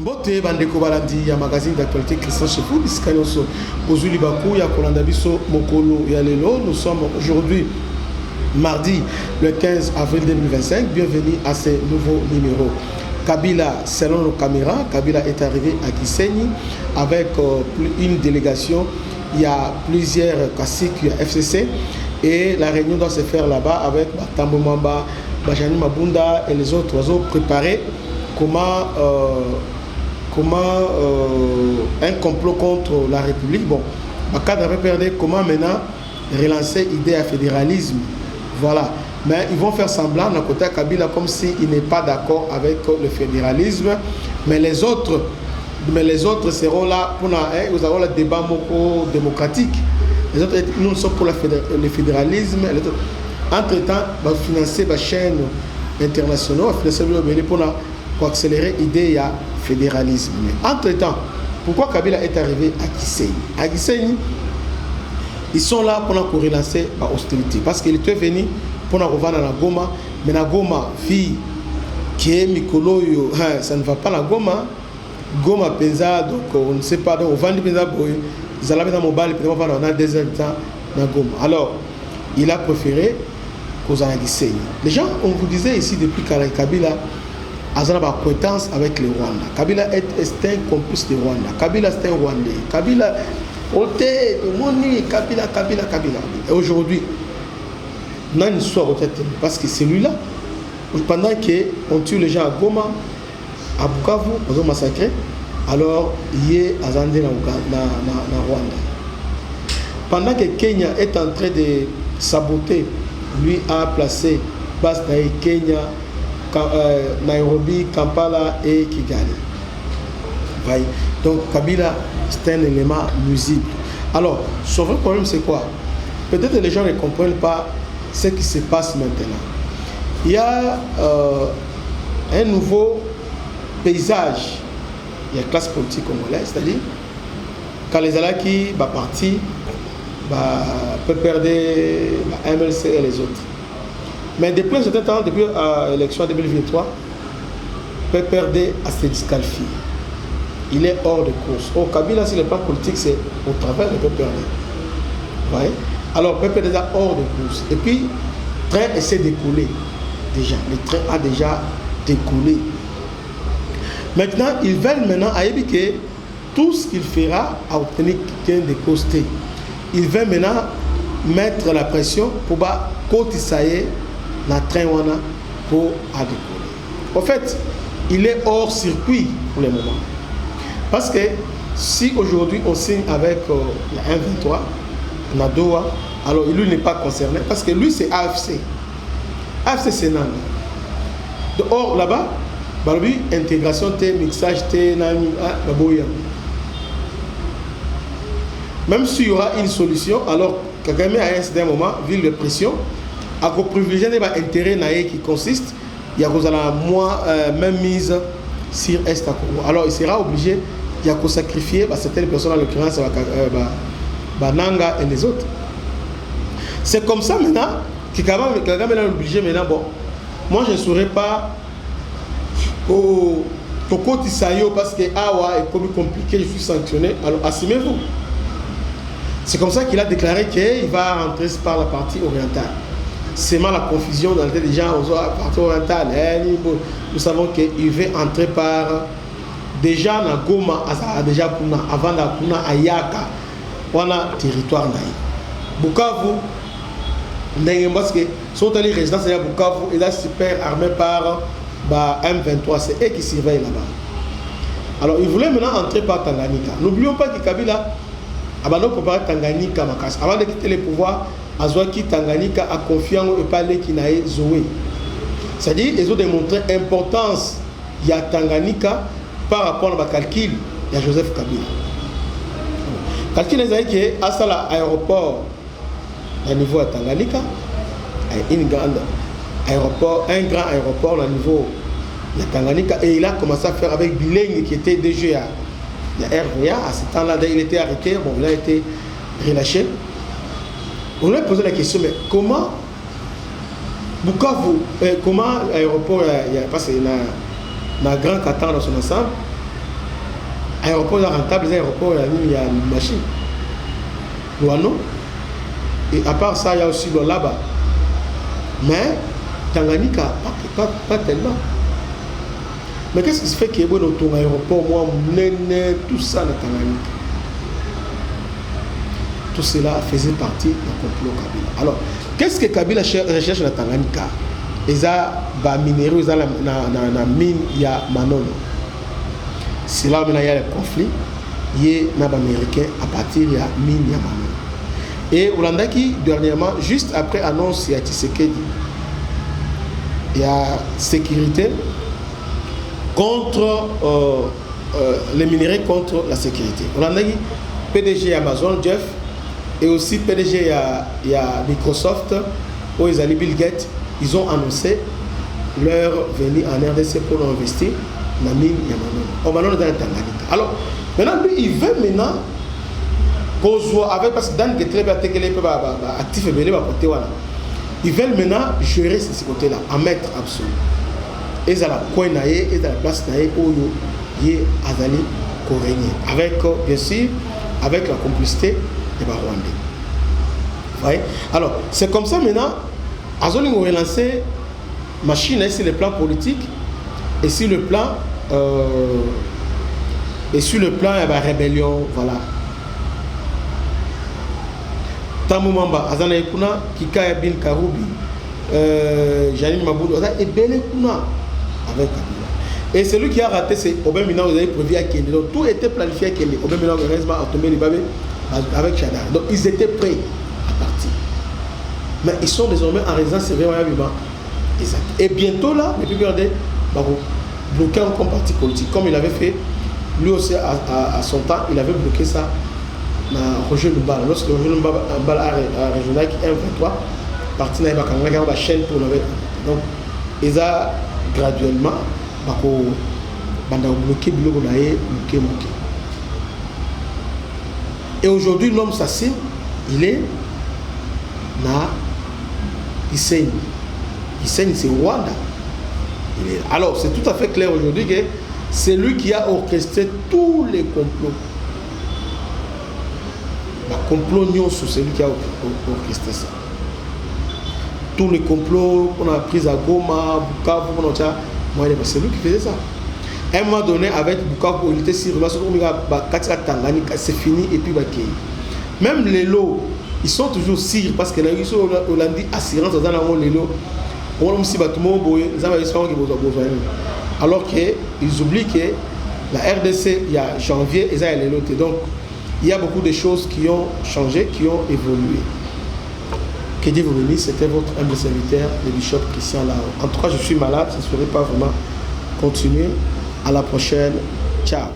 Bote bandeko balandi ya magazine d'actualité Christian Chefou Biskanoso Ozuli Bakou ya Kolanda Biso Mokolo ya Lelo. Nous sommes aujourd'hui mardi le 15 avril 2025. Bienvenue à ce nouveau numéro. Kabila, selon nos caméras, Kabila est arrivé à Gisenyi avec une délégation. Il y a plusieurs caciques, il y a FCC et la réunion doit se faire là-bas avec Tambo Mamba, Bajani Mabunda et les autres oiseaux préparés. Comment un complot contre la République. Bon, Bakad avait perdu comment maintenant relancer l'idée à fédéralisme. Voilà. Mais ils vont faire semblant d'un côté à Kabila comme s'il n'est pas d'accord avec le fédéralisme. Mais les autres seront là pour nous avons le débat démocratique. Les autres, nous sommes pour le fédéralisme. Entre-temps, on va financer les chaînes internationales, on va financer pour accélérer l'idée à fédéralisme. Mais entre-temps, pourquoi Kabila est arrivé à Gisenyi? À Gisenyi, ils sont là pour relancer l'hostilité. Parce qu'il était venu pour revenir à Goma. Mais la Goma, fille qui est Mikolo, ça ne va pas la Goma. Goma Penza, donc on ne sait pas, donc on vend du Penza, ils allaient dans mon bal, puis on a des habitants dans Goma. Alors, il a préféré qu'aux Gisenyi. Les gens, on vous disait ici depuis Kabila, Azana a acquaintance avec le Rwanda. Kabila est un complice du Rwanda. Kabila c'est un Rwandais. Kabila, Kabila. Et aujourd'hui, on a une histoire parce que c'est lui-là. Pendant qu'on tue les gens à Goma, à Bukavu, on a massacré, alors il est à Zandé dans Rwanda. Pendant que Kenya est en train de saboter, lui a placé base dans Kenya, Nairobi, Kampala et Kigali. Ouais. Donc Kabila, c'est un élément nuisible. Alors, son vrai problème c'est quoi? Peut-être que les gens ne comprennent pas ce qui se passe maintenant. Il y a un nouveau paysage. Il y a la classe politique congolaise, c'est-à-dire quand les Alaki partis, peut perdre MLC et les autres. Mais depuis un certain temps, depuis l'élection 2023, PPRD a se disqualifié. Il est hors de course. Au Kabila, si le plan politique, c'est au travers de PPRD. Ouais. Alors, PPRD est hors de course. Et puis, le train essaie de couler. Déjà. Le train a déjà décollé. Maintenant, ils veulent maintenant à que tout ce qu'il fera à obtenir quelqu'un de costé. Ils veulent maintenant mettre la pression pour cotiser la train pour décoller. En fait, il est hors circuit pour le moment. Parce que si aujourd'hui on signe avec la 123, Nadoa, alors lui n'est pas concerné parce que lui c'est AFC. AFC c'est Nana. Or là-bas, lui, intégration, mixage, baboya. Même s'il y aura une solution, alors Kagame à un certain moment, vu la pression, à privilégier l'intérêt qui consiste, il y a moins même mise sur Est à Congo. Alors il sera obligé de sacrifier certaines personnes, en l'occurrence Nanga et les autres. C'est comme ça maintenant que Kagame est obligé maintenant. Bon, moi je ne saurais pas au côté Sayo parce que Awa est compliqué, je suis sanctionné. Alors assumez-vous. C'est comme ça qu'il a déclaré qu'il va rentrer par la partie orientale. C'est mal la confusion dans la tête des gens aux parties orientales. Nous savons qu'il veut entrer par déjà dans Goma, déjà avant Kuna Ayaka, on a territoire naïf. Bukavu, parce que sont allés résidents à Bukavu et là super armé par M23, c'est eux qui surveillent là-bas. Alors ils voulaient maintenant entrer par Tanganyika. N'oublions pas que Kabila avant de préparer Tanganyika, avant de quitter le pouvoir, Azwaki Tanganyika a confié en eux et parlé qu'il n'a Zoé. C'est-à-dire qu'ils ont démontré l'importance de Tanganyika par rapport à calcul de Joseph Kabila. Calcul est que à l'aéroport, à niveau de Tanganyika, un grand aéroport au niveau de Tanganyika, et il a commencé à faire avec Bileng qui était déjà la RVA. À ce temps-là, il était arrêté, bon, il a été relâché. On lui a posé la question, mais comment Bukavu, comment l'aéroport, parce qu'il y a un grand Qatar dans son ensemble, Aéroport rentable, les aéroports, il y a une machine. Loano. Et à part ça, il y a aussi le là-bas. Mais Tanganyika, pas tellement. Mais qu'est-ce qui se fait qu'il y ait ton aéroport, moi, tout ça dans Tanganyika? Tout cela faisait partie du complot Kabila. Alors, qu'est-ce que Kabila recherche dans Tanganyika? Ils ont des minéraux, ils ont la mine, il y a Manono. C'est là où il y a le conflit. Il y a des Américains à partir de la mine, il y a Manono. Et Olandaki, dernièrement, juste après annonce, il y a Tshisekedi. Il y a sécurité contre les minéraux contre la sécurité. Olandaki, PDG Amazon, Jeff, et aussi PDG il y a Microsoft, où ils allaient Bill Gates, ils ont annoncé leur venue en RDC pour investir dans la mine Yamano. Dans le Tanganyika. Alors, maintenant, lui, il veut maintenant qu'on soit avec, parce que dans le très actif et belé, ils veulent maintenant gérer ce côté-là, en mettre absolu. Et ils ont la coin, ils ont la place, où ils ont Azali Coréen. Avec, bien sûr, avec la complicité des Rwandais. Ouais. Alors, c'est comme ça maintenant, Azoli ont relancé machine sur le plan politique et sur le plan il y a la rébellion, voilà. Tamumamba, Azana Ekuna, Kika Bin Karoubi, Janine Maboudou, et Bele Kuna avec Kabila. Et celui qui a raté, c'est Obemina, vous avez prévu à Kende. Donc tout était planifié à Kende. Obemina, heureusement, a tombé les babés avec Chadar. Donc ils étaient prêts à partir. Mais ils sont désormais en résidence surveillée. Et bientôt là, les plus regardez, bloquer un parti politique. Comme il avait fait, lui aussi à son temps, il avait bloqué ça dans Roger Lumbala. Lorsque Roger Lumbala a régional qui est 23, parti dans la chaîne pour le. Donc, ils ont graduellement bloqué. Et aujourd'hui, l'homme s'assied, il est na Gisenyi. Gisenyi, c'est Rwanda. Alors, c'est tout à fait clair aujourd'hui que c'est lui qui a orchestré tous les complots. Le complot Nyonso, c'est lui qui a orchestré ça. Tous les complots qu'on a pris à Goma, Bukavu, c'est lui qui faisait ça. À un moment donné, avec Bukavu, il était sur c'est fini et puis même les lots, ils sont toujours sûrs parce que là, ils sont Hollandi assurance dans les lots. Alors qu'ils oublient que la RDC, il y a janvier, ils ont les lots. Donc, il y a beaucoup de choses qui ont changé, qui ont évolué. Que Dieu vous bénisse, c'était votre humble serviteur, le bishop Christian Lao. En tout cas, je suis malade, je ne saurais pas vraiment continuer. À la prochaine. Ciao.